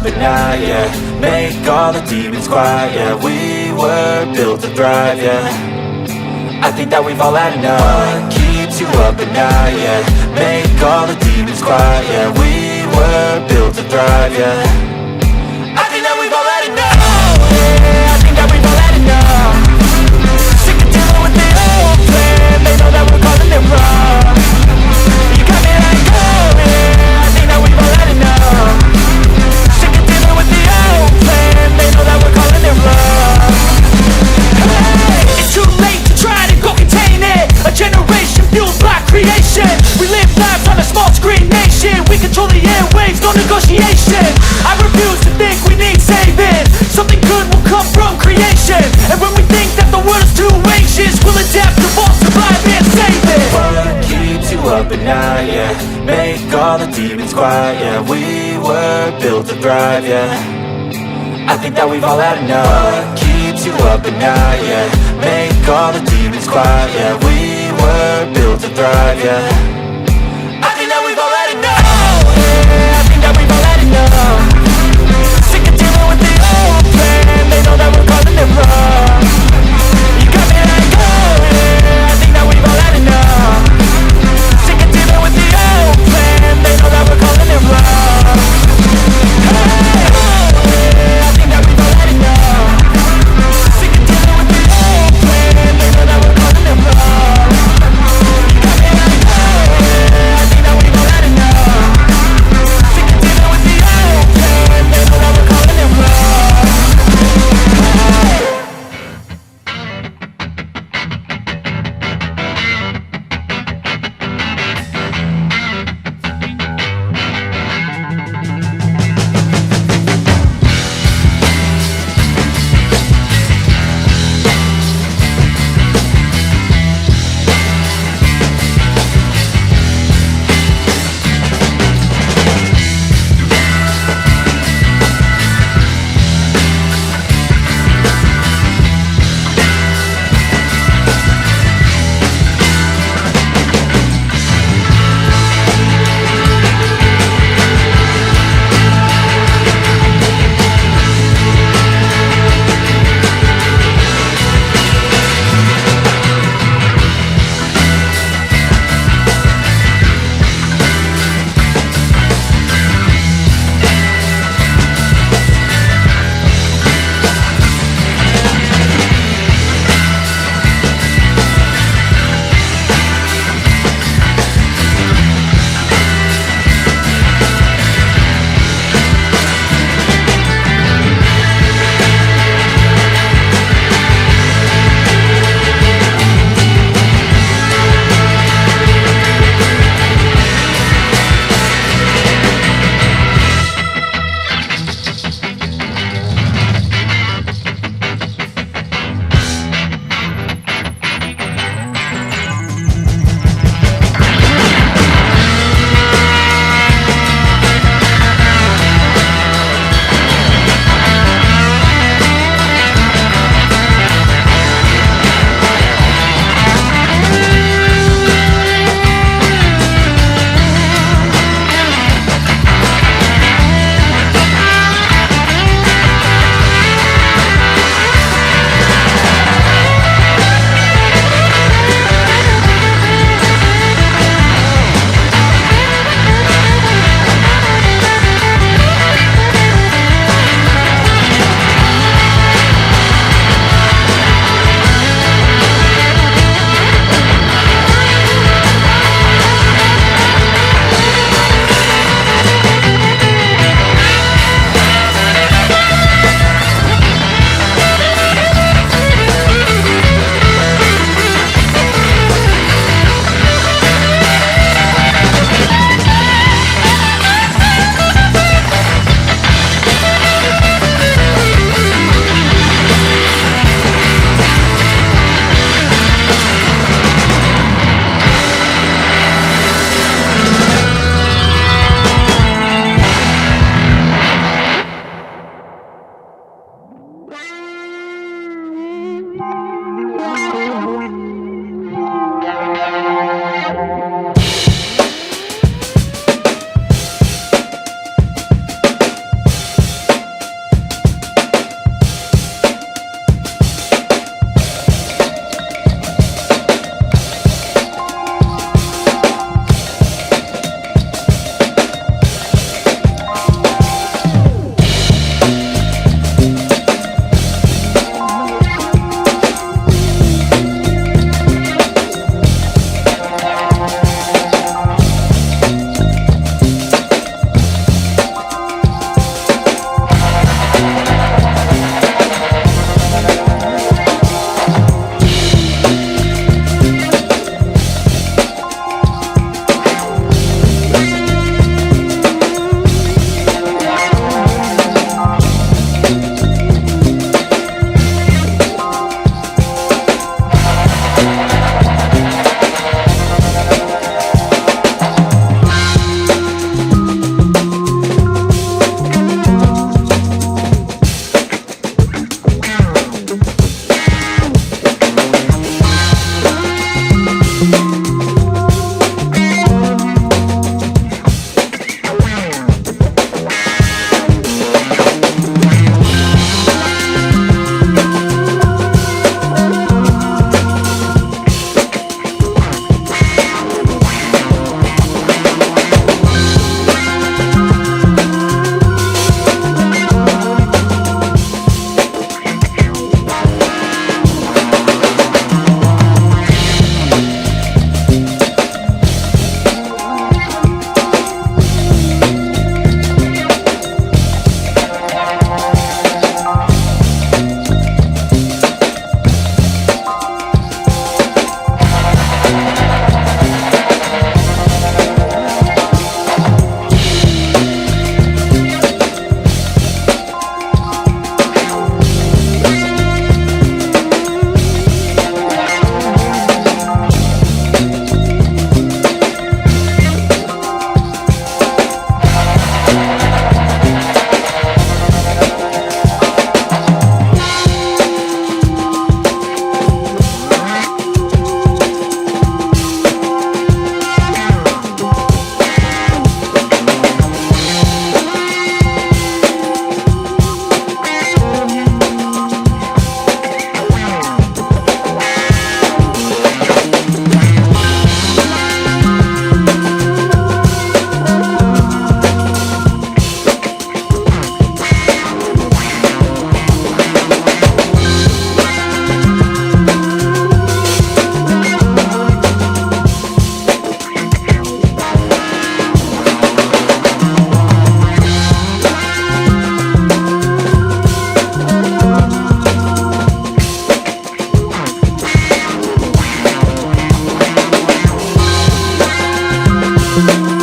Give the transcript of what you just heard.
at night, yeah. Make all the demons quiet, yeah. We were built to thrive, yeah. I think that we've all had enough. What keeps you up at night, yeah. Make all the demons quiet, yeah. We were built to thrive, yeah. I think that we've all had enough. Yeah, I think that we've all had enough. Sick of dealing with the old plan. They know that we're calling it wrong. You got me like, oh yeah, I think that we've all had enough. Sick of dealing with the old plan. They know that we're calling it wrong. Hey, it's too late to try to go contain it. A generation fueled by creation. We live lives on a small screen nation. We control the airwaves, no negotiation. I refuse to think we need saving. Something good will come from creation. And when we think that the world is too anxious, we'll adapt, evolve, survive and save it. What keeps you up at night, yeah. Make all the demons quiet, yeah. We were built to thrive, yeah. I think that we've all had enough. What keeps you up at night, yeah. Make all the demons quiet, yeah. We were built to thrive, yeah. I think that we've all had enough. Yeah, I think that we've all had enough. Sick of dealing with the old plan. They know that we're calling it wrong. You got me like, oh yeah, I think that we've all had enough. Sick of dealing with the old plan. They know that we're calling it wrong. Hey, oh yeah, I think that we've all had enough. Sick of dealing with the old plan. They know that we're calling it wrong. You got me like, oh yeah, I think that we've all had enough. Sick of dealing with the old plan. They know that we're calling it wrong. Hey. you.